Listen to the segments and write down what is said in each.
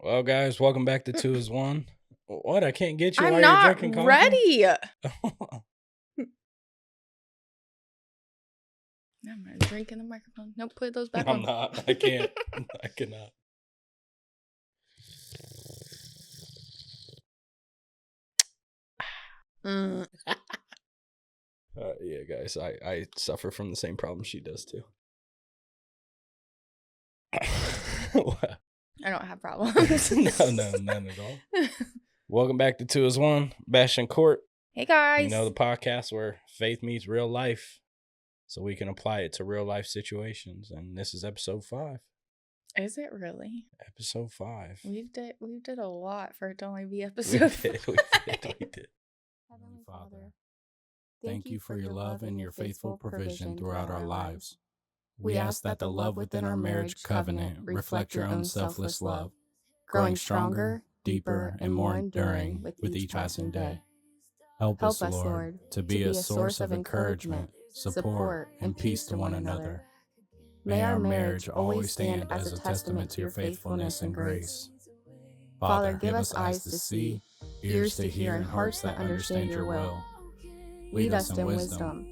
Well, guys, welcome back to 2 is 1. What? I can't get you I'm while you're not drinking coffee? ready. I'm gonna drink in the microphone. Nope, put those back on. I'm not. I can't. I cannot. Yeah, guys, I suffer from the same problem she does too. I don't have problems. No, none at all. Welcome back to 2 is 1. Bastion Court. Hey, guys. You know, the podcast where faith meets real life so we can apply it to real life situations. And this is episode 5. Is it really? Episode 5. We did a lot for it to only be episode 5. We did. Heavenly Father, thank you for your love and your faithful provision throughout our lives. We ask that the love within our marriage covenant reflect your own selfless love, growing stronger, deeper, and more enduring with each passing day. Help us, Lord, to be a source of encouragement, support, and peace to one another. May our marriage always stand as a testament to your faithfulness and grace. Father, give us eyes to see, ears to hear, and hearts that understand your will. Lead us in wisdom.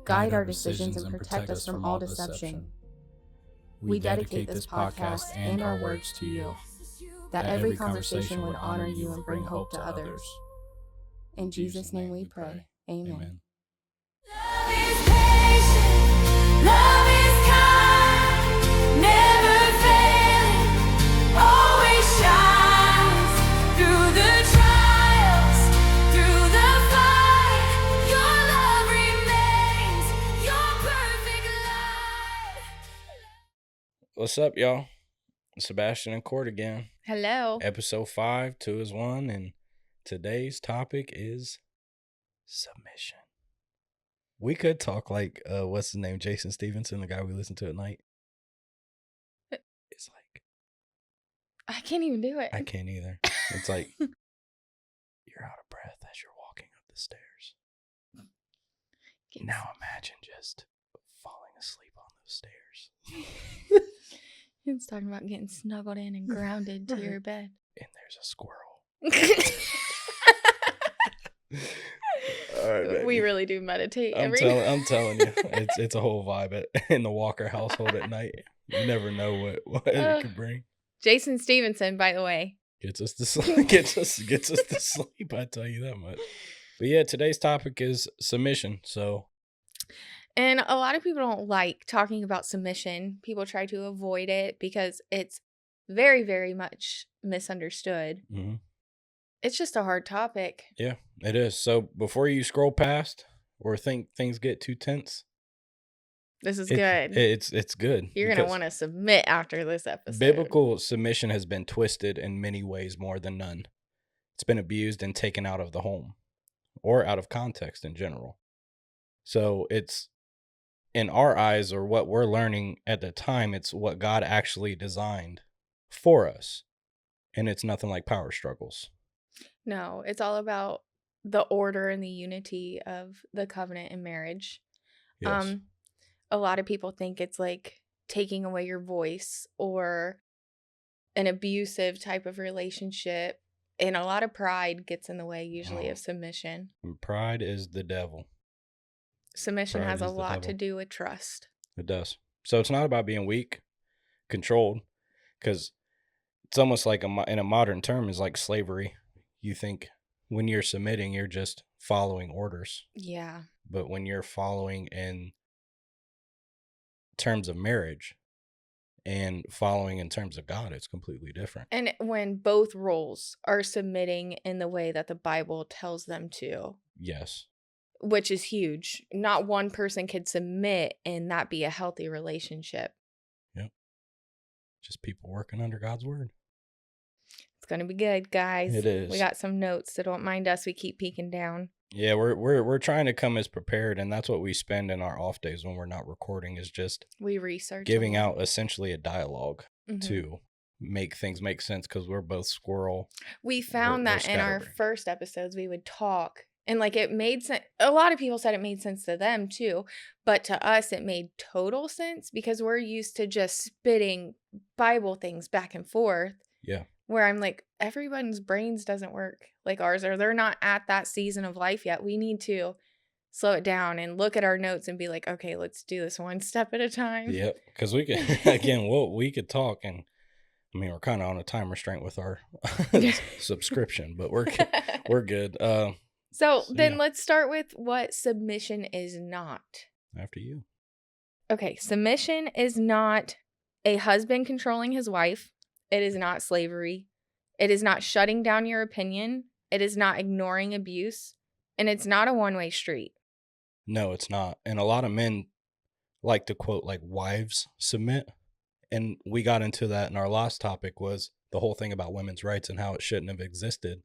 Guide our decisions and protect us from all deception. We dedicate this podcast and our words to you, that every conversation would honor you and bring hope to others. In Jesus' name we pray. Amen. Love is patient, love is kind, never failing, always shines through the trials, through the fight. Your love remains your perfect light. What's up, y'all? Sebastian and Court again. Hello. Episode 5, 2 is 1, and today's topic is submission. We could talk like, what's his name? Jason Stevenson, the guy we listen to at night. It's like, I can't even do it. I can't either. It's like, you're out of breath as you're walking up the stairs. Now imagine just falling asleep on those stairs. It's talking about getting snuggled in and grounded to your bed. And there's a squirrel. All right, baby. We really do meditate I'm telling you, it's a whole vibe in the Walker household at night. You never know what it could bring. Jason Stevenson, by the way. Gets us to sleep. Gets us to sleep. I tell you that much. But yeah, today's topic is submission. So, and a lot of people don't like talking about submission. People try to avoid it because it's very, very much misunderstood. mm-hmm. It's just a hard topic. Yeah, it is. So before you scroll past or think things get too tense, this is good. It's good. You're going to want to submit after this episode. Biblical submission has been twisted in many ways more than none. It's been abused and taken out of the home or out of context in general. So it's, in our eyes, or what we're learning at the time, it's what God actually designed for us. And it's nothing like power struggles. No, it's all about the order and the unity of the covenant in marriage. Yes. A lot of people think it's like taking away your voice or an abusive type of relationship. And a lot of pride gets in the way usually of submission. And pride is the devil. Submission has a lot to do with trust. It does. So it's not about being weak, controlled, because it's almost like in a modern term is like slavery. You think when you're submitting, you're just following orders. Yeah. But when you're following in terms of marriage and following in terms of God, it's completely different. And when both roles are submitting in the way that the Bible tells them to. Yes. Which is huge. Not one person could submit and that be a healthy relationship. Yep. Just people working under God's word. It's going to be good, guys. It is. We got some notes, so don't mind us. We keep peeking down. Yeah, we're trying to come as prepared, and that's what we spend in our off days when we're not recording, is just we research giving out essentially a dialogue to make things make sense, because we're both squirrel. We found that in our first episodes we would talk, and like it made sense. A lot of people said it made sense to them too, but to us it made total sense because we're used to just spitting Bible things back and forth. Yeah. where I'm like, everyone's brains doesn't work like ours, or they're not at that season of life yet. We need to slow it down and look at our notes and be like, okay, let's do this one step at a time. Yep. Because we could, again, we could talk, and I mean, we're kind of on a time restraint with our subscription, but we're good. So then yeah. let's start with what submission is not. After you. Okay, submission is not a husband controlling his wife. It is not slavery. It is not shutting down your opinion. It is not ignoring abuse. And it's not a one-way street. No, it's not. And a lot of men like to quote like wives submit. And we got into that in our last topic, was the whole thing about women's rights and how it shouldn't have existed,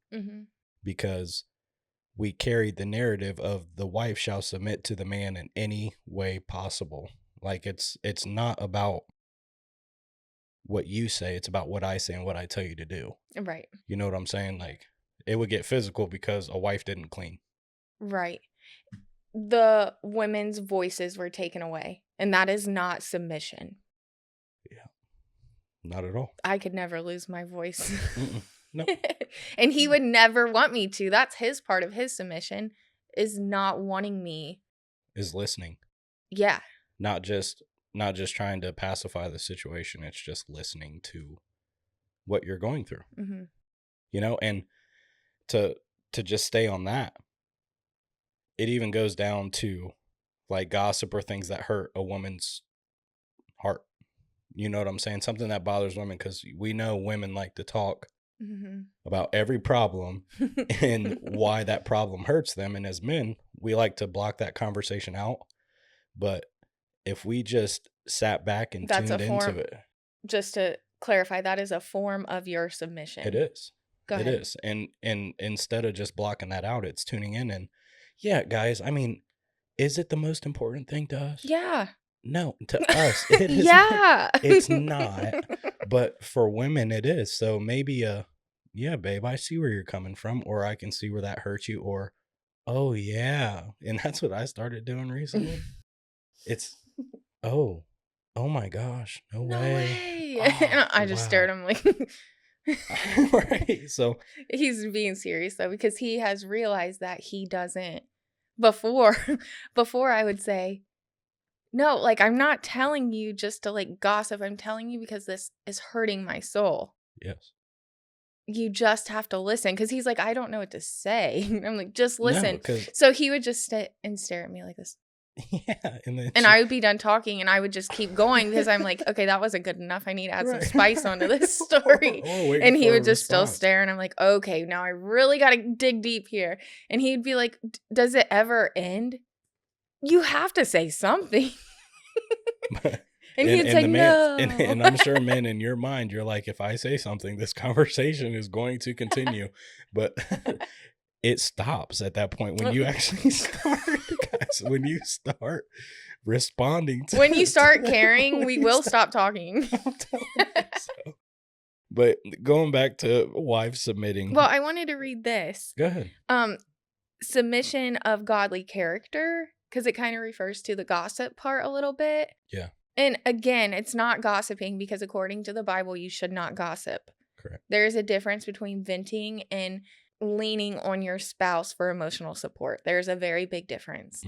because we carried the narrative of the wife shall submit to the man in any way possible. Like it's not about what you say, it's about what I say and what I tell you to do. Right. You know what I'm saying? Like it would get physical because a wife didn't clean. Right. The women's voices were taken away, and that is not submission. Yeah. Not at all. I could never lose my voice. No. And he would never want me to. That's his part of his submission, is not wanting me. Is listening. Yeah. Not just trying to pacify the situation. It's just listening to what you're going through. You know, and to just stay on that, it even goes down to like gossip or things that hurt a woman's heart. You know what I'm saying? Something that bothers women, because we know women like to talk about every problem and why that problem hurts them. And as men, we like to block that conversation out. But if we just sat back and tuned into it. Just to clarify, that is a form of your submission. It is. Go ahead. It is. And instead of just blocking that out, it's tuning in. And yeah, guys, I mean, is it the most important thing to us? Yeah. No, to us, it is. Yeah. It's not. But for women, it is. So maybe, yeah, babe, I see where you're coming from, or I can see where that hurts you, or, oh, yeah. And that's what I started doing recently. It's, oh my gosh, no way. Oh, I just stared him like. Right. So he's being serious though, because he has realized that he doesn't. Before I would say, no, like, I'm not telling you just to like gossip. I'm telling you because this is hurting my soul. Yes. You just have to listen. Because he's like, I don't know what to say. I'm like, just listen. No, so he would just sit and stare at me like this. Yeah. And I would be done talking, and I would just keep going because I'm like, okay, that wasn't good enough. I need to add some spice onto this story. And he would just still stare, and I'm like, okay, now I really got to dig deep here. And he'd be like, does it ever end? You have to say something. And he'd say, no. And I'm sure, men, in your mind, you're like, if I say something, this conversation is going to continue. But it stops at that point when you actually start, guys. When you start responding to, when you start caring, we will stop talking. So. But going back to wives submitting. Well, I wanted to read this. Go ahead. Submission of godly character, because it kind of refers to the gossip part a little bit. Yeah. And again, it's not gossiping, because according to the Bible, you should not gossip. Correct. There's a difference between venting and leaning on your spouse for emotional support. There's a very big difference.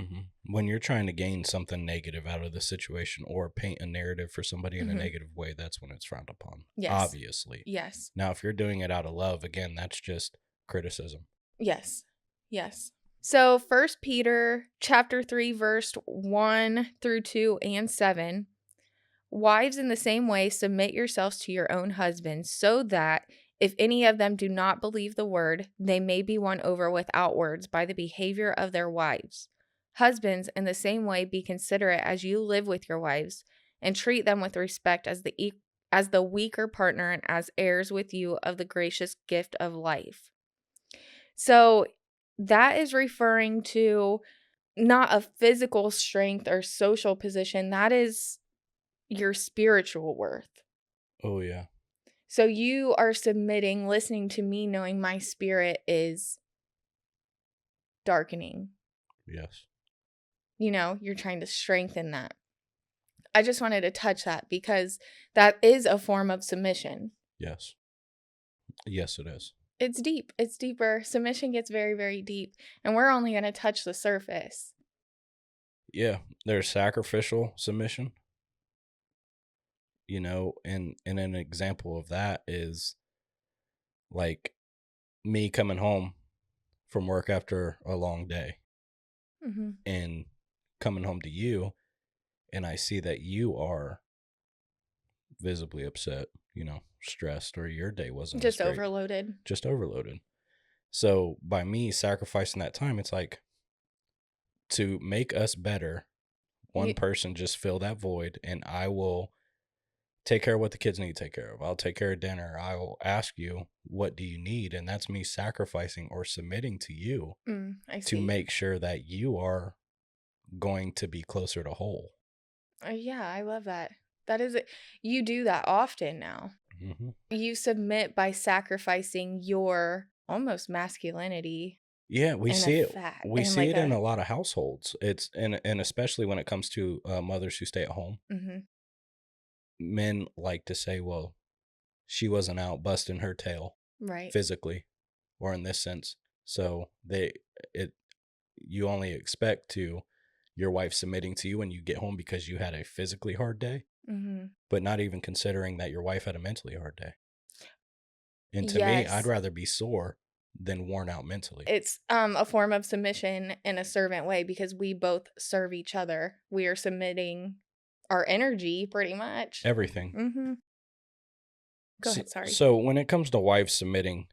When you're trying to gain something negative out of the situation or paint a narrative for somebody in a negative way, that's when it's frowned upon. Yes. Obviously. Yes. Now, if you're doing it out of love, again, that's just criticism. Yes. Yes. So 1 Peter chapter 3, verse 1 through 2 and 7. Wives, in the same way, submit yourselves to your own husbands, so that if any of them do not believe the word, they may be won over without words by the behavior of their wives. Husbands, in the same way, be considerate as you live with your wives, and treat them with respect as the weaker partner and as heirs with you of the gracious gift of life. So that is referring to not a physical strength or social position. That is your spiritual worth. Oh, yeah. So you are submitting, listening to me, knowing my spirit is darkening. Yes. You know, you're trying to strengthen that. I just wanted to touch that because that is a form of submission. Yes. Yes, it is. It's deep. It's deeper. Submission gets very, very deep. And we're only going to touch the surface. Yeah, there's sacrificial submission, and an example of that is like me coming home from work after a long day Mm-hmm. and coming home to you, and I see that you are visibly upset, stressed, or your day wasn't as Just great. overloaded. Just overloaded. So by me sacrificing that time, it's like to make us better, one person just fill that void, and I will take care of what the kids need to take care of. I'll take care of dinner. I will ask you, what do you need? And that's me sacrificing or submitting to you to make sure that you are going to be closer to whole. Yeah, I love that. That is it. You do that often now. Mm-hmm. You submit by sacrificing your almost masculinity. Yeah, we see it. We see like it in a lot of households. It's and especially when it comes to mothers who stay at home. Mm-hmm. Men like to say, "Well, she wasn't out busting her tail, right, physically, or in this sense." So you only expect your wife submitting to you when you get home because you had a physically hard day, but not even considering that your wife had a mentally hard day. And to me, I'd rather be sore than worn out mentally. It's a form of submission in a servant way because we both serve each other. We are submitting our energy pretty much. Everything. Mm-hmm. Go ahead, sorry. So when it comes to wives submitting,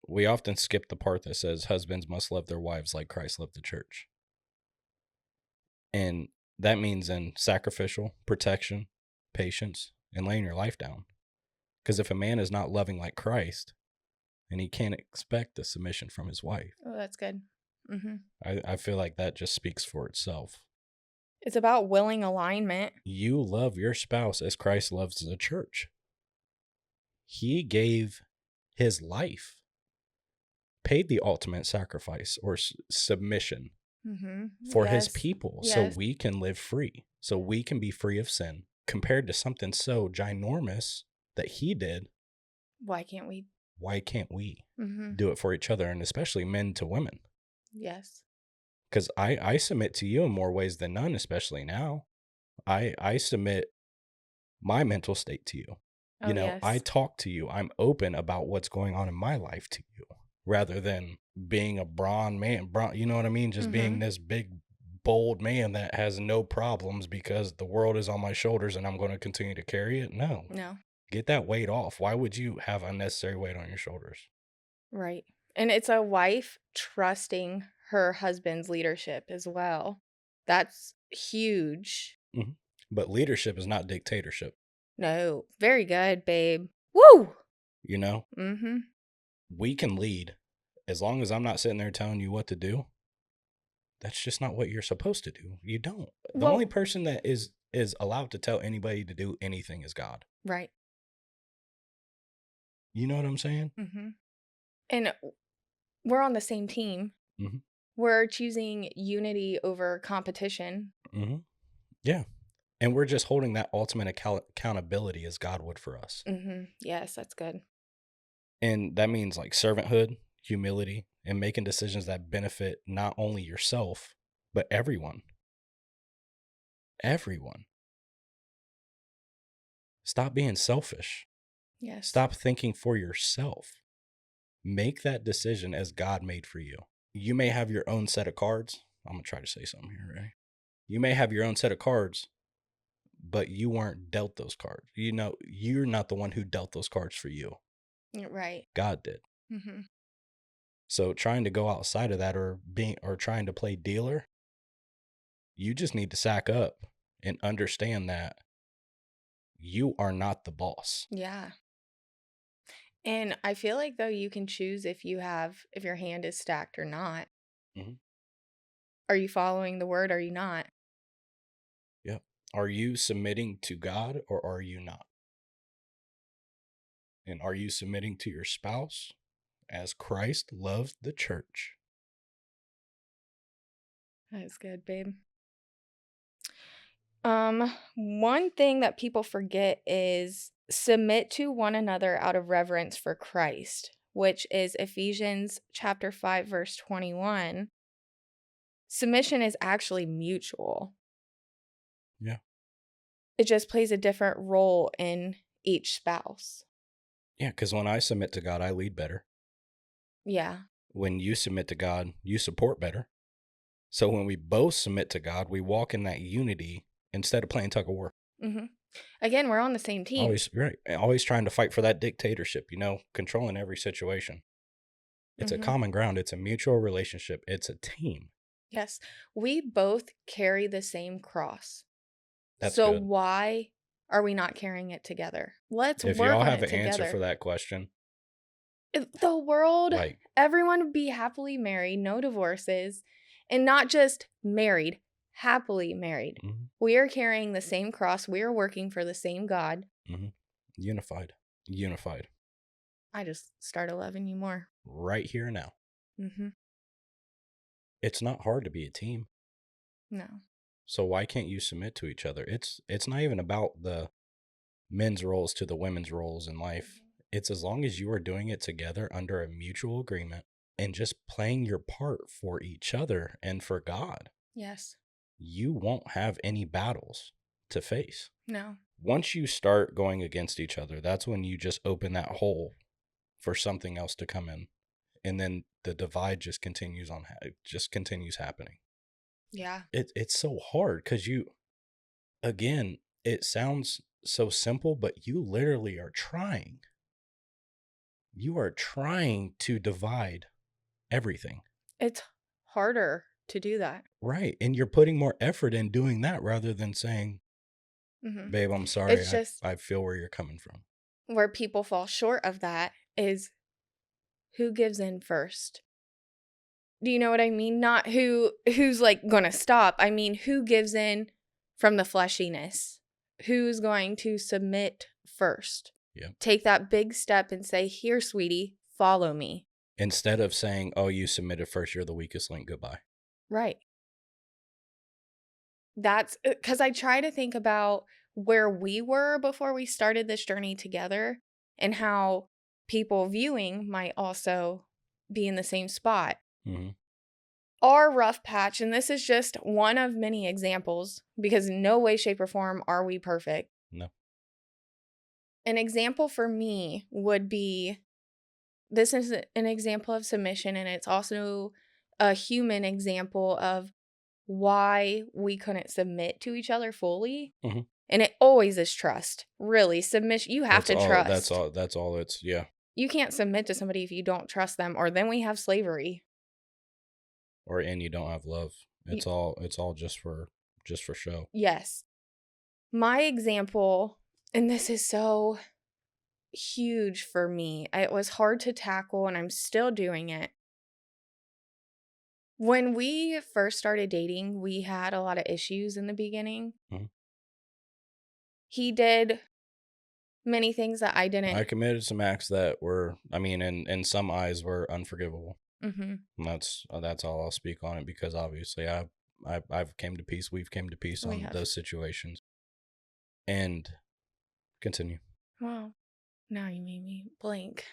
we often skip the part that says husbands must love their wives like Christ loved the church. And that means in sacrificial, protection, patience, and laying your life down. Because if a man is not loving like Christ, then he can't expect a submission from his wife. Oh, that's good. Mm-hmm. I feel like that just speaks for itself. It's about willing alignment. You love your spouse as Christ loves the church. He gave his life, paid the ultimate sacrifice or submission for his people, so we can live free, so we can be free of sin. Compared to something so ginormous that he did, why can't we do it for each other, and especially men to women? Yes. Because I submit to you in more ways than none, especially now. I submit my mental state to you. Yes. I talk to you. I'm open about what's going on in my life to you, rather than being a brawn man. You know what I mean? Just being this big, bold man that has no problems because the world is on my shoulders and I'm going to continue to carry it. No. Get that weight off. Why would you have unnecessary weight on your shoulders? Right. And it's a wife trusting her husband's leadership as well. That's huge. Mm-hmm. But leadership is not dictatorship. No. Very good, babe. Woo! We can lead. As long as I'm not sitting there telling you what to do, that's just not what you're supposed to do. You don't. The only person that is allowed to tell anybody to do anything is God. Right. You know what I'm saying? Mm-hmm. And we're on the same team. Mm-hmm. We're choosing unity over competition. Mm-hmm. Yeah. And we're just holding that ultimate accountability as God would for us. Mm-hmm. Yes, that's good. And that means like servanthood, humility, and making decisions that benefit not only yourself, but everyone. Everyone. Stop being selfish. Yes. Stop thinking for yourself. Make that decision as God made for you. You may have your own set of cards. I'm going to try to say something here, right? You may have your own set of cards, but you weren't dealt those cards. You're not the one who dealt those cards for you. Right. God did. Mm-hmm. So trying to go outside of that or trying to play dealer, you just need to sack up and understand that you are not the boss. Yeah. And I feel like though you can choose if your hand is stacked or not. Mm-hmm. Are you following the word? Or are you not? Yep. Are you submitting to God or are you not? And are you submitting to your spouse as Christ loved the church? That's good, babe. One thing that people forget is submit to one another out of reverence for Christ, which is Ephesians chapter 5, verse 21. Submission is actually mutual. Yeah. It just plays a different role in each spouse. Yeah, because when I submit to God, I lead better. Yeah. When you submit to God, you support better. So when we both submit to God, we walk in that unity instead of playing tug of war. Mm-hmm. Again, we're on the same team. Always right. Always trying to fight for that dictatorship, controlling every situation. It's a common ground. It's a mutual relationship. It's a team. Yes. We both carry the same cross. That's so good. Why are we not carrying it together? Let's If work y'all on have it an together. answer for that question, If the world, like, everyone would be happily married, no divorces, and not just married, happily married. We are carrying the same cross. We are working for the same God. Unified. I just started loving you more. Right here and now. It's not hard to be a team. No. So why can't you submit to each other? It's not even about the men's roles to the women's roles in life. It's as long as you are doing it together under a mutual agreement and just playing your part for each other and for God. Yes. You won't have any battles to face. No. Once you start going against each other, that's when you just open that hole for something else to come in. And then the divide just continues happening. Yeah. It's so hard because again, it sounds so simple, but you literally are trying. You are trying to divide everything. It's harder to do that. Right. And you're putting more effort in doing that rather than saying, babe, I'm sorry. It's just, I feel where you're coming from. Where people fall short of that is who gives in first. Do you know what I mean? Not who's like gonna stop. I mean, who gives in from the fleshiness? Who's going to submit first? Yeah. Take that big step and say, here, sweetie, follow me. Instead of saying, oh, you submitted first, you're the weakest link, goodbye. Right. That's because I try to think about where we were before we started this journey together and how people viewing might also be in the same spot. Our rough patch, and this is just one of many examples, because in no way, shape, or form are we perfect. No. An example for me would be, this is an example of submission, and it's also a human example of why we couldn't submit to each other fully. And it always is trust. Really, submission, you have to trust. That's all it's, yeah. You can't submit to somebody if you don't trust them, or then we have slavery. And you don't have love. It's all just for show. Yes. My example, and this is so huge for me. It was hard to tackle, and I'm still doing it. When we first started dating, we had a lot of issues in the beginning. He did many things that I didn't. I committed some acts that were, in some eyes were unforgivable. And that's all I'll speak on it, because obviously I've came to peace. We've came to peace on those situations. And continue. Wow. Now you made me blank.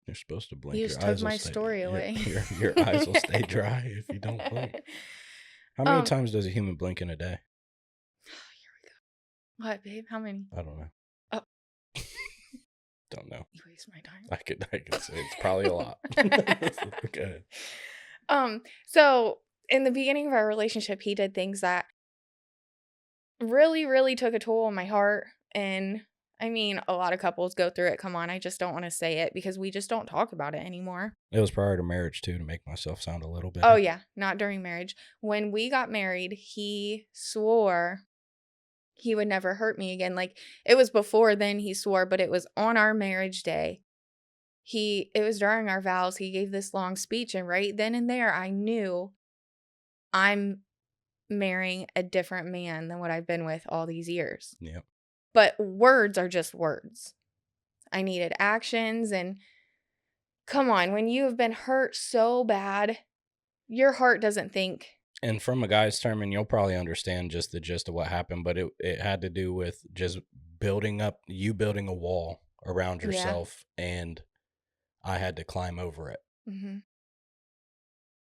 You're supposed to blink. You just took my story away. Your eyes will stay dry if you don't blink. How many times does a human blink in a day? Here we go. What, babe? How many? I don't know. Oh. Don't know. You waste my time. I could say it's probably a lot. Okay. So in the beginning of our relationship, he did things that really, really took a toll on my heart. And a lot of couples go through it. Come on, I just don't want to say it because we just don't talk about it anymore. It was prior to marriage too, to make myself sound a little better. Oh yeah, not during marriage. When we got married, he swore he would never hurt me again. Like, it was before then he swore, but it was on our marriage day. It was during our vows. He gave this long speech, and right then and there, I knew I'm marrying a different man than what I've been with all these years. Yeah. But words are just words. I needed actions, and come on, when you have been hurt so bad, your heart doesn't think. And from a guy's term, and you'll probably understand just the gist of what happened, but it had to do with just building a wall around Yeah. yourself, and I had to climb over it Mm-hmm.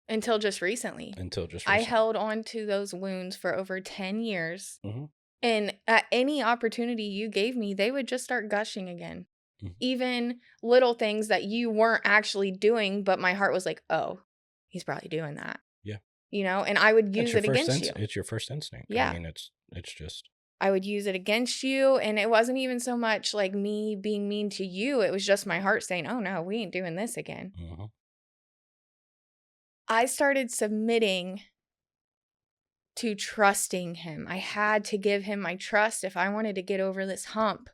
Until just recently. I recently. held on to those wounds for over 10 years. Mm-hmm. And at any opportunity you gave me, they would just start gushing again. Mhm. Even little things that you weren't actually doing, but my heart was like, oh, he's probably doing that. Yeah. You know, and I would use it against you. It's your first instinct. Yeah. I mean, it's just. I would use it against you. And it wasn't even so much like me being mean to you. It was just my heart saying, oh no, we ain't doing this again. Mm-hmm. I started submitting to trusting him. I had to give him my trust if I wanted to get over this hump.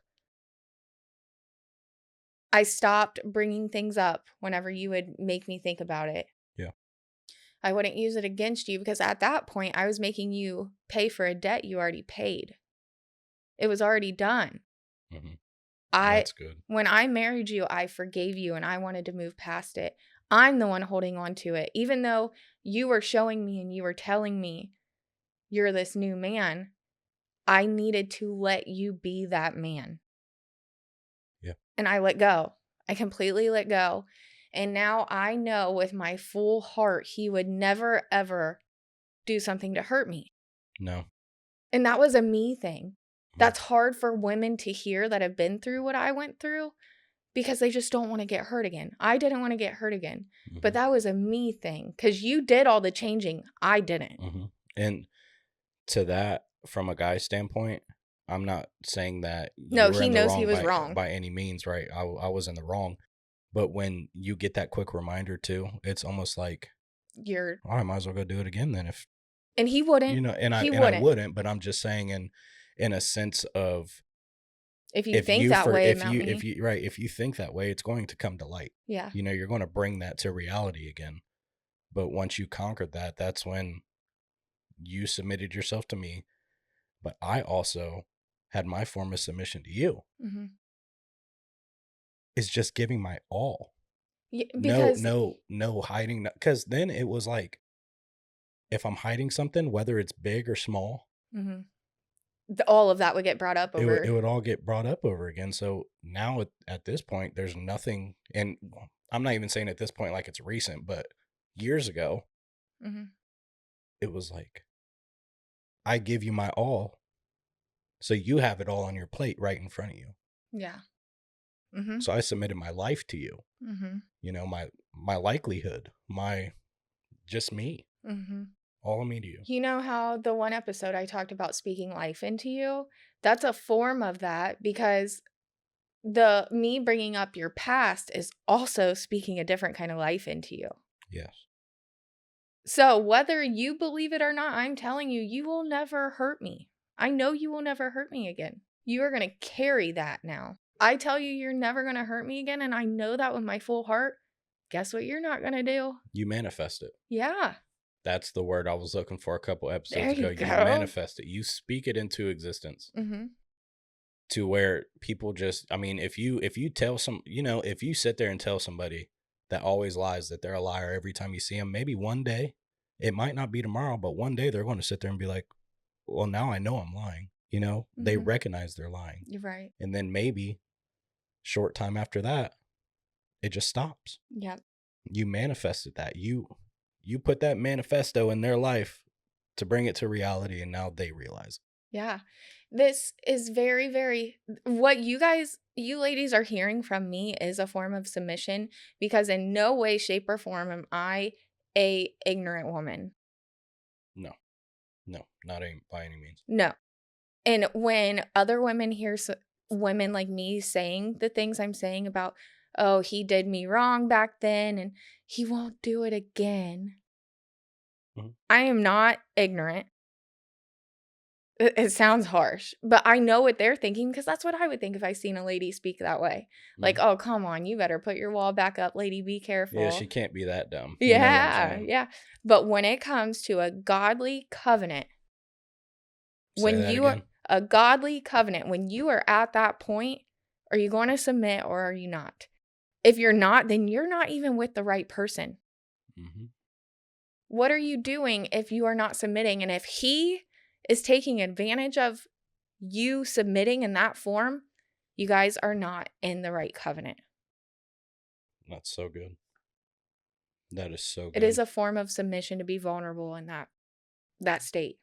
I stopped bringing things up whenever you would make me think about it. Yeah. I wouldn't use it against you because at that point, I was making you pay for a debt you already paid. It was already done. Mm-hmm. That's good. When I married you, I forgave you and I wanted to move past it. I'm the one holding on to it. Even though you were showing me and you were telling me you're this new man, I needed to let you be that man. Yeah. And I let go. I completely let go. And now I know with my full heart, he would never, ever do something to hurt me. No. And that was a me thing. That's hard for women to hear that have been through what I went through because they just don't want to get hurt again. I didn't want to get hurt again. Mm-hmm. But that was a me thing because you did all the changing. I didn't. Mm-hmm. And to that, from a guy's standpoint, I'm not saying that no, he knows he was wrong by any means, right? I was in the wrong. But when you get that quick reminder too, it's almost like I might as well go do it again then. And he wouldn't. You know, I wouldn't, but I'm just saying in a sense of if you think that way about me. If you think that way, it's going to come to light. Yeah. You know, you're going to bring that to reality again. But once you conquered that, that's when you submitted yourself to me. But I also had my form of submission to you. Mm-hmm. It's just giving my all. Yeah, because no hiding. Because then it was like, if I'm hiding something, whether it's big or small, mm-hmm. All of that would get brought up over. It would all get brought up over again. So now at this point, there's nothing. And I'm not even saying at this point like it's recent, but years ago, mm-hmm. It was like, I give you my all, so you have it all on your plate right in front of you. Yeah. Mm-hmm. So I submitted my life to you. Mm-hmm. You know, my likelihood, just me. Mm-hmm. All of me to you. You know how the one episode I talked about speaking life into you? That's a form of that because me bringing up your past is also speaking a different kind of life into you. Yes. So whether you believe it or not, I'm telling you, you will never hurt me. I know you will never hurt me again. You are going to carry that now. I tell you, you're never going to hurt me again. And I know that with my full heart. Guess what you're not going to do? You manifest it. Yeah. That's the word I was looking for a couple episodes ago. You manifest it. You speak it into existence. Mm-hmm. To where people just, I mean, if you tell if you sit there and tell somebody that always lies that they're a liar every time you see them, maybe one day, it might not be tomorrow, but one day they're going to sit there and be like, well, now I know I'm lying. You know, mm-hmm. They recognize they're lying. You're right. And then maybe short time after that, it just stops. Yep. You manifested that. You put that manifesto in their life to bring it to reality, and now they realize it. Yeah. This is very, very, what you ladies are hearing from me is a form of submission because in no way, shape, or form am I a ignorant woman. No, not by any means. No. And when other women hear women like me saying the things I'm saying about, oh, he did me wrong back then and he won't do it again. Mm-hmm. I am not ignorant. It sounds harsh, but I know what they're thinking because that's what I would think if I seen a lady speak that way. Mm-hmm. Like, oh, come on, you better put your wall back up, lady, be careful. Yeah, she can't be that dumb. Yeah. But when it comes to a godly covenant, when you are a godly covenant, when you are at that point, are you going to submit or are you not? If you're not, then you're not even with the right person. Mm-hmm. What are you doing if you are not submitting? And if he is taking advantage of you submitting in that form, you guys are not in the right covenant. That's so good. That is so good. It is a form of submission to be vulnerable in that state.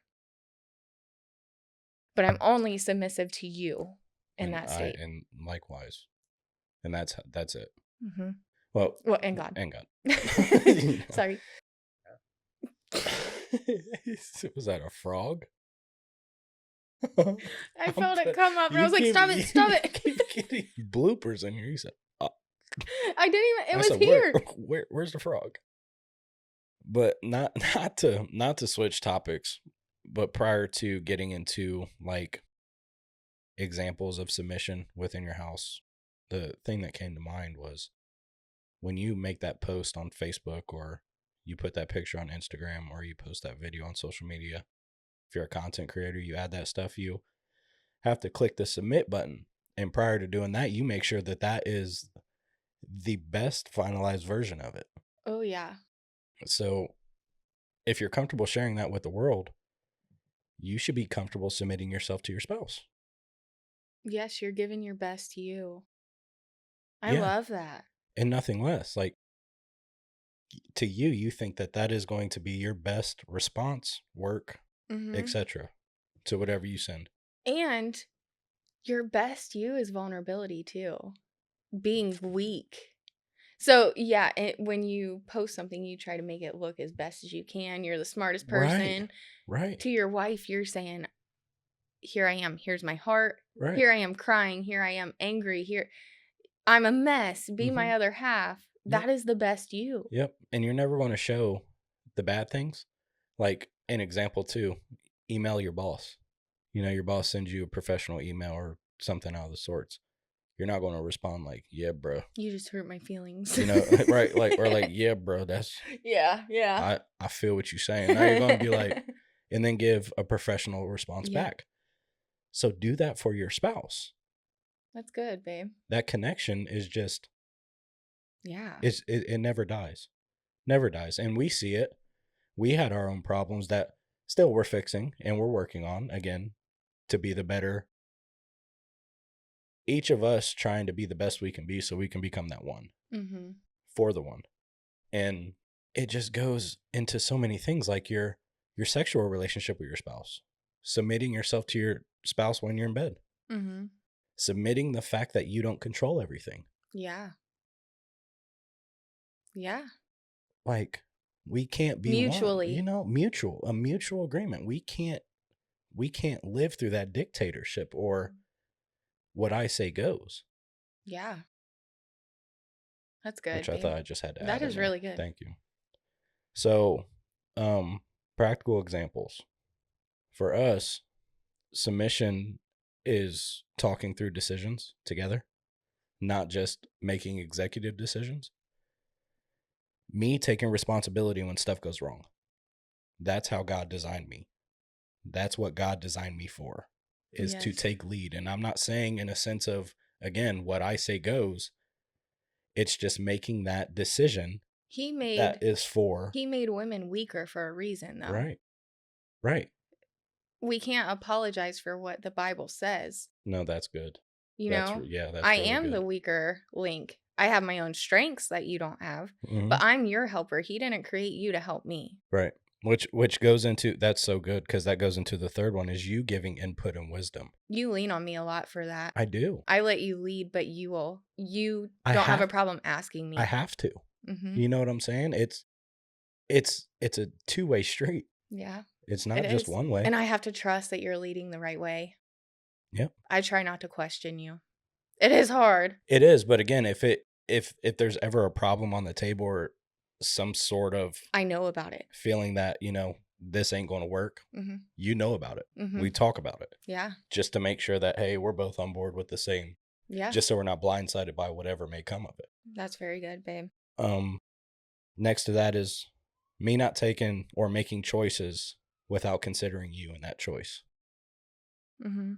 But I'm only submissive to you in that state. And likewise. And that's it. Mm-hmm. Well, and God. And God. Sorry. Was that a frog? I felt it come up and I was like, stop it. Keep getting bloopers in here. You said, I didn't even, it was here. Where's the frog? But not to switch topics, but prior to getting into like examples of submission within your house, the thing that came to mind was when you make that post on Facebook, or you put that picture on Instagram, or you post that video on social media. If you're a content creator, you add that stuff, you have to click the submit button. And prior to doing that, you make sure that that is the best finalized version of it. Oh, yeah. So if you're comfortable sharing that with the world, you should be comfortable submitting yourself to your spouse. Yes, you're giving your best you. I love that. And nothing less. Like, to you, you think that that is going to be your best response, work, etc. to whatever you send. And your best you is vulnerability too. Being weak. So yeah, when you post something, you try to make it look as best as you can. You're the smartest person. Right. To your wife, you're saying, here I am. Here's my heart. Right. Here I am crying. Here I am angry. Here I'm a mess. Be my other half. That is the best you. Yep. And you're never going to show the bad things. Like an example too, email your boss. You know, your boss sends you a professional email or something out of the sorts. You're not going to respond like, yeah, bro. You just hurt my feelings. You know, right? Like, or like, yeah, bro, that's. Yeah. I feel what you're saying. Now you're going to be like, and then give a professional response back. So do that for your spouse. That's good, babe. That connection is just. Yeah. It never dies. Never dies. And we see it. We had our own problems that still we're fixing and we're working on, again, to be the better. Each of us trying to be the best we can be so we can become that one for the one. And it just goes into so many things, like your sexual relationship with your spouse, submitting yourself to your spouse when you're in bed, submitting the fact that you don't control everything. Yeah. Like, we can't be mutually, one, you know, a mutual agreement. We can't live through that dictatorship or what I say goes. Yeah. That's good. Which I thought I just had to add. That is really good. Thank you. So, practical examples. For us, submission is talking through decisions together, not just making executive decisions. Me taking responsibility when stuff goes wrong. That's how God designed me. That's what God designed me for, is to take lead. And I'm not saying in a sense of, again, what I say goes. It's just making that decision. He made women weaker for a reason, though. Right. We can't apologize for what the Bible says. No, that's good. That's I really am good. The weaker link. I have my own strengths that you don't have, but I'm your helper. He didn't create you to help me. Right. Which goes into, that's so good, because that goes into the third one, is you giving input and wisdom. You lean on me a lot for that. I do. I let you lead, but you don't have a problem asking me. I have to. You know what I'm saying? It's a two-way street. Yeah. It's not just one way. And I have to trust that you're leading the right way. Yep. I try not to question you. It is hard. It is, but again, if there's ever a problem on the table or some sort of, I know about it, feeling that, you know, this ain't going to work, you know about it. We talk about it. Yeah. Just to make sure that, hey, we're both on board with the same. Yeah. Just so we're not blindsided by whatever may come of it. That's very good, babe. Next to that is me not taking or making choices without considering you in that choice.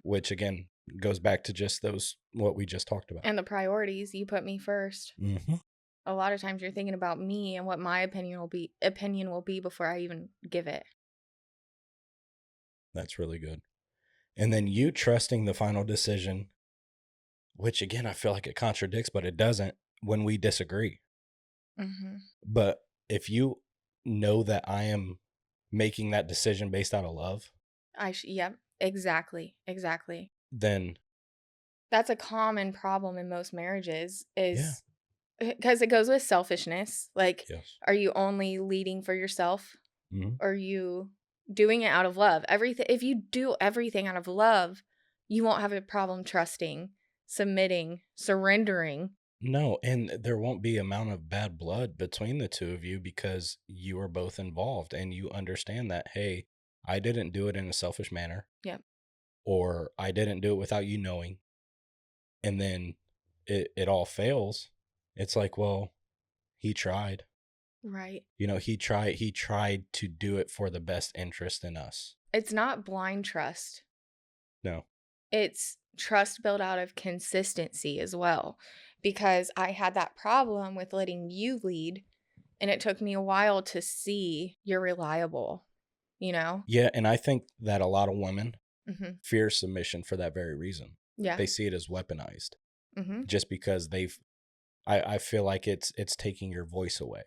Which again goes back to just what we just talked about. And the priorities, you put me first. A lot of times you're thinking about me and what my opinion will be before I even give it. That's really good. And then you trusting the final decision, which again, I feel like it contradicts, but it doesn't when we disagree. Mm-hmm. But if you know that I am making that decision based out of love, Yep, exactly. then That's a common problem in most marriages yeah, is because it goes with selfishness. Like, yes. are you only leading for yourself? Mhm. Or are you doing it out of love? Everything. If you do everything out of love, you won't have a problem trusting, submitting, surrendering. No, and there won't be amount of bad blood between the two of you because you are both involved and you understand that, hey, I didn't do it in a selfish manner. Yep. Or I didn't do it without you knowing. And then it all fails. It's like, well, he tried. Right. He tried to do it for the best interest in us. It's not blind trust. No. It's trust built out of consistency as well. Because I had that problem with letting you lead, and it took me a while to see you're reliable, Yeah, and I think that a lot of women Mm-hmm. fear submission for that very reason. Yeah. They see it as weaponized. Mm-hmm. Just because I feel like it's taking your voice away.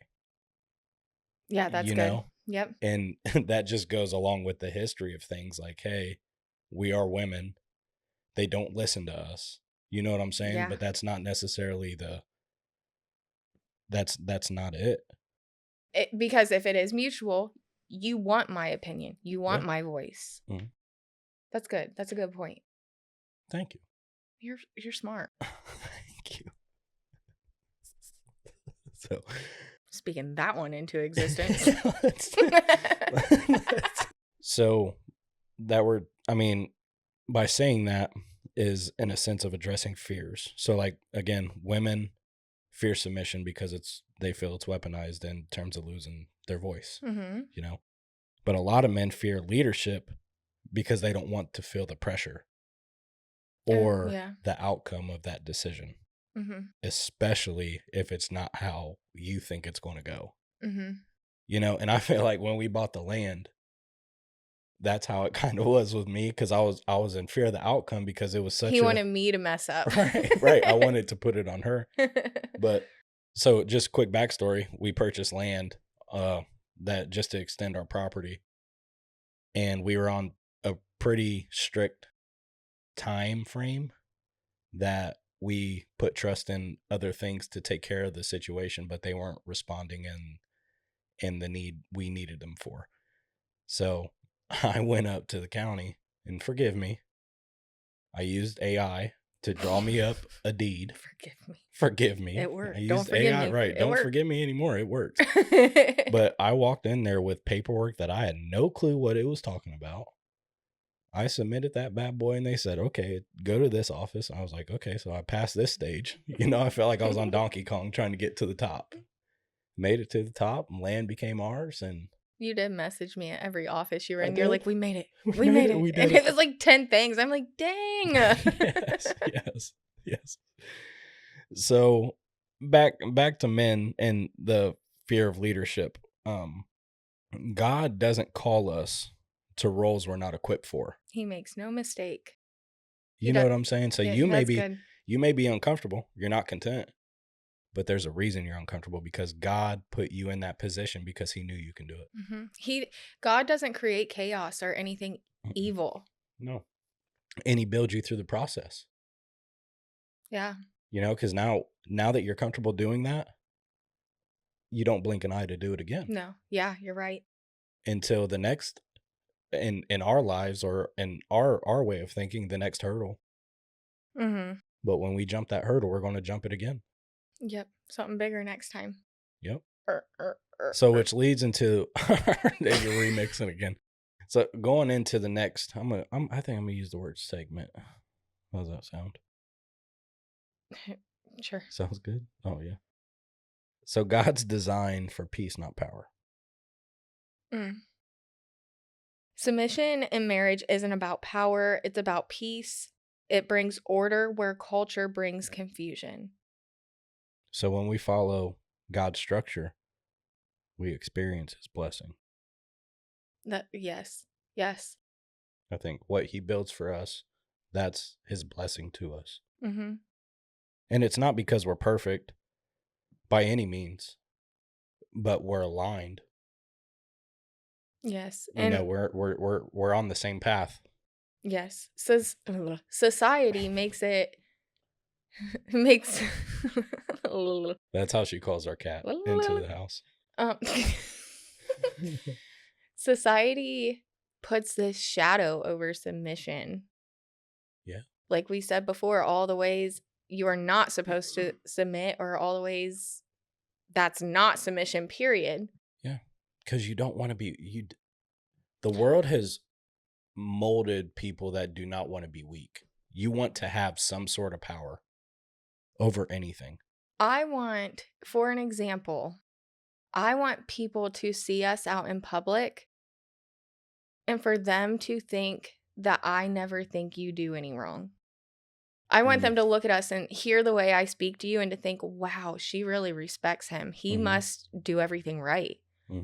Yeah, that's you good. know? Yep. And that just goes along with the history of things like, hey, we are women. They don't listen to us. You know what I'm saying? Yeah. But that's not necessarily that's not it. Because if it is mutual, you want my opinion. You want Yeah. my voice. Mhm. That's good. That's a good point. Thank you. You're smart. Thank you. So Speaking that one into existence. So by saying that is in a sense of addressing fears. So like, again, women fear submission because they feel it's weaponized in terms of losing their voice, Mm-hmm. But a lot of men fear leadership because they don't want to feel the pressure or Yeah. the outcome of that decision, Mm-hmm. especially if it's not how you think it's going to go. Mm-hmm. And I feel like when we bought the land, that's how it kind of was with me, because I was in fear of the outcome because it was such He wanted me to mess up. right. I wanted to put it on her. But so just quick backstory, we purchased land that just to extend our property, and we were on a pretty strict time frame that we put trust in other things to take care of the situation, but they weren't responding in the need we needed them for. So I went up to the county, and forgive me, I used AI to draw me up a deed. Forgive me. It worked. I used Don't forgive AI, me. right? It Don't worked. forgive me anymore. It worked. But I walked in there with paperwork that I had no clue what it was talking about. I submitted that bad boy, and they said, okay, go to this office. I was like, okay, so I passed this stage. I felt like I was on Donkey Kong trying to get to the top. Made it to the top, and land became ours. And you did message me at every office you were I in. You're did. like, we made it. We made it. We did And it. it was like 10 things. I'm like, dang. Yes. So back to men and the fear of leadership. God doesn't call us to roles we're not equipped for. He makes no mistake. You know what I'm saying? So Yeah, you may good. be uncomfortable. You're not content. But there's a reason you're uncomfortable, because God put you in that position because he knew you can do it. Mm-hmm. God doesn't create chaos or anything evil. No. And he builds you through the process. Yeah. Because now that you're comfortable doing that, you don't blink an eye to do it again. No. Yeah, you're right. Until the next, in our lives, or in our way of thinking, the next hurdle. Mm-hmm. But when we jump that hurdle, we're going to jump it again. Yep. Something bigger next time. Yep. So which leads into you're remixing again. So going into the next, I think I'm gonna use the word segment. How does that sound? Sure. Sounds good. Oh yeah. So God's design for peace, not power. Submission in marriage isn't about power. It's about peace. It brings order where culture brings confusion. So when we follow God's structure, we experience his blessing. Yes. I think what he builds for us, that's his blessing to us. Mm-hmm. And it's not because we're perfect by any means, but we're aligned. Yes. You know, we're on the same path. Yes. Society makes it makes That's how she calls our cat into the house. um, society puts this shadow over submission. Yeah. Like we said before, all the ways you are not supposed to submit, or all the ways that's not submission, period. Yeah. Because you don't want to be, the world has molded people that do not want to be weak. You want to have some sort of power over anything. I want, for an example, I want people to see us out in public and for them to think that I never think you do any wrong. I want them to look at us and hear the way I speak to you and to think, wow, she really respects him. He must do everything right.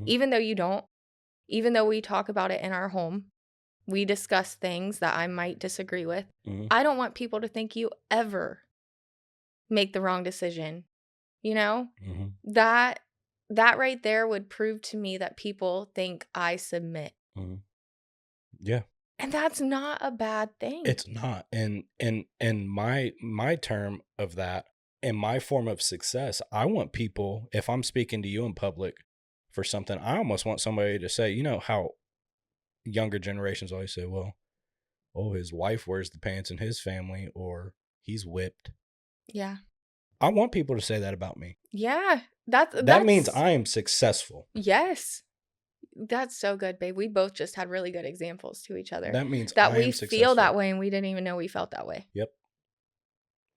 Even though you don't, even though we talk about it in our home, we discuss things that I might disagree with. I don't want people to think you ever make the wrong decision. You know, that right there would prove to me that people think I submit. Yeah. And that's not a bad thing. It's not. And my term of that, in my form of success, I want people, if I'm speaking to you in public for something, I almost want somebody to say, you know how younger generations always say, well, oh, his wife wears the pants in his family, or he's whipped. Yeah. I want people to say that about me. Yeah. That means I am successful. Yes. That's so good, babe. We both just had really good examples to each other. That means that I we am feel successful. that way and we didn't even know we felt that way. Yep.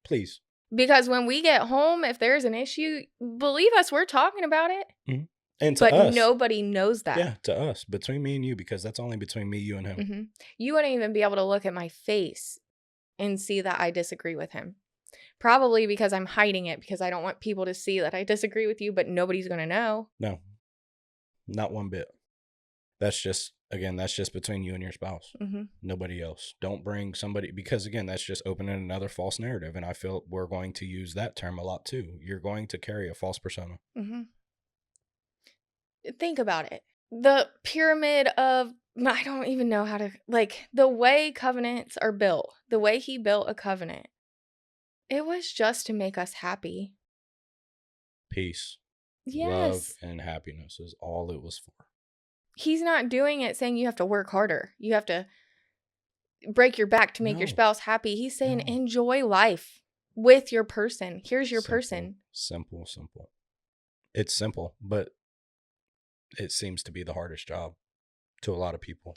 Please. Because when we get home, if there's an issue, believe us, we're talking about it. And to us. Nobody knows that. Yeah, to us. Between me and you, because that's only between me, you, and him. You wouldn't even be able to look at my face and see that I disagree with him. Probably because I'm hiding it, because I don't want people to see that I disagree with you, but nobody's going to know. No. Not one bit. That's just between you and your spouse. Nobody else. Don't bring somebody, because again, that's just opening another false narrative. And I feel we're going to use that term a lot too. You're going to carry a false persona. Think about it. The pyramid of, I don't even know how to, like, the way covenants are built, the way he built a covenant, it was just to make us happy. Peace. Yes. Love and happiness is all it was for. He's not doing it saying you have to work harder. You have to break your back to make your spouse happy. He's saying enjoy life with your person. Here's your person. Simple. It's simple, but it seems to be the hardest job to a lot of people.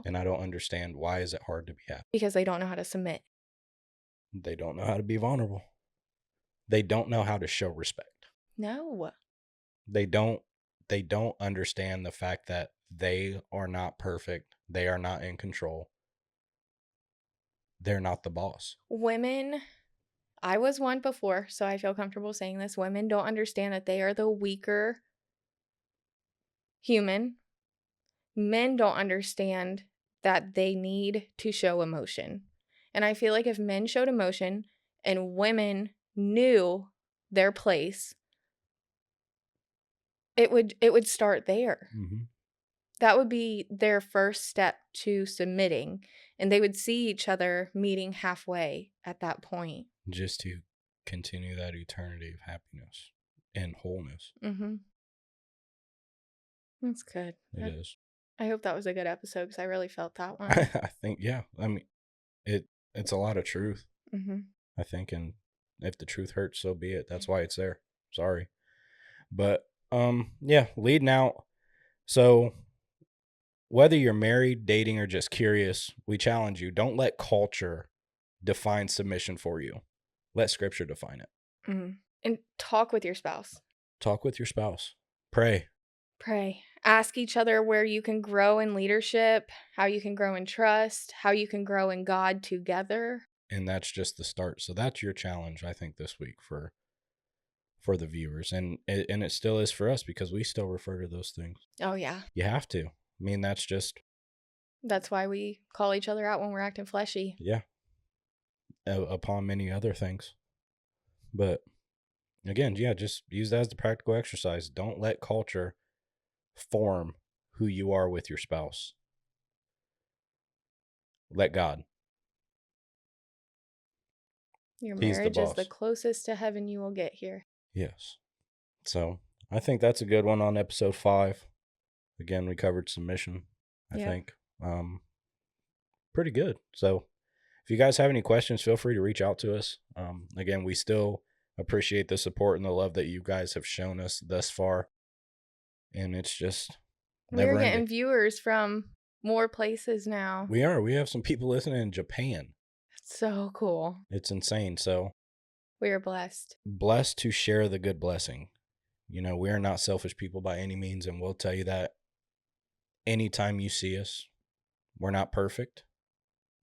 And I don't understand, why is it hard to be happy? Because they don't know how to submit. They don't know how to be vulnerable. They don't know how to show respect. No. They don't understand the fact that they are not perfect. They are not in control. They're not the boss. Women, I was one before, so I feel comfortable saying this. Women don't understand that they are the weaker human. Men don't understand that they need to show emotion. And I feel like if men showed emotion and women knew their place, it would start there. That would be their first step to submitting, and they would see each other meeting halfway at that point. Just to continue that eternity of happiness and wholeness. That's good. It is. I hope that was a good episode, because I really felt that one. I think, yeah. I mean, it's a lot of truth. I think, and if the truth hurts, so be it. That's why it's there. Sorry. But, yeah, leading out. So, whether you're married, dating, or just curious, we challenge you. Don't let culture define submission for you. Let Scripture define it. And talk with your spouse. Talk with your spouse. Pray. Ask each other where you can grow in leadership, how you can grow in trust, how you can grow in God together. And that's just the start. So that's your challenge, I think, this week for the viewers. And it still is for us, because we still refer to those things. Oh, yeah. You have to. I mean, that's just That's why we call each other out when we're acting fleshy. Yeah. Upon many other things. But again, yeah, just use that as the practical exercise. Don't let culture form who you are with your spouse. Let God. Your He's the marriage is the boss. closest to heaven you will get here. Yes. So I think that's a good one on episode 5. Again, we covered submission, I think. Pretty good. So if you guys have any questions, feel free to reach out to us. Again, we still appreciate the support and the love that you guys have shown us thus far. And it's just never We're getting ending. viewers from more places now. We are. We have some people listening in Japan. It's so cool. It's insane. So We are blessed. Blessed to share the good blessing. You know, we are not selfish people by any means, and we'll tell you that anytime you see us. We're not perfect.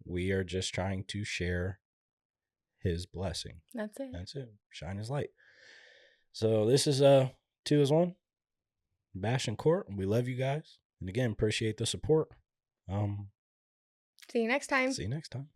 We are just trying to share his blessing. That's it. That's it. Shine his light. So this is 2 as 1. Bash and Court. We love you guys. And again, appreciate the support. See you next time. See you next time.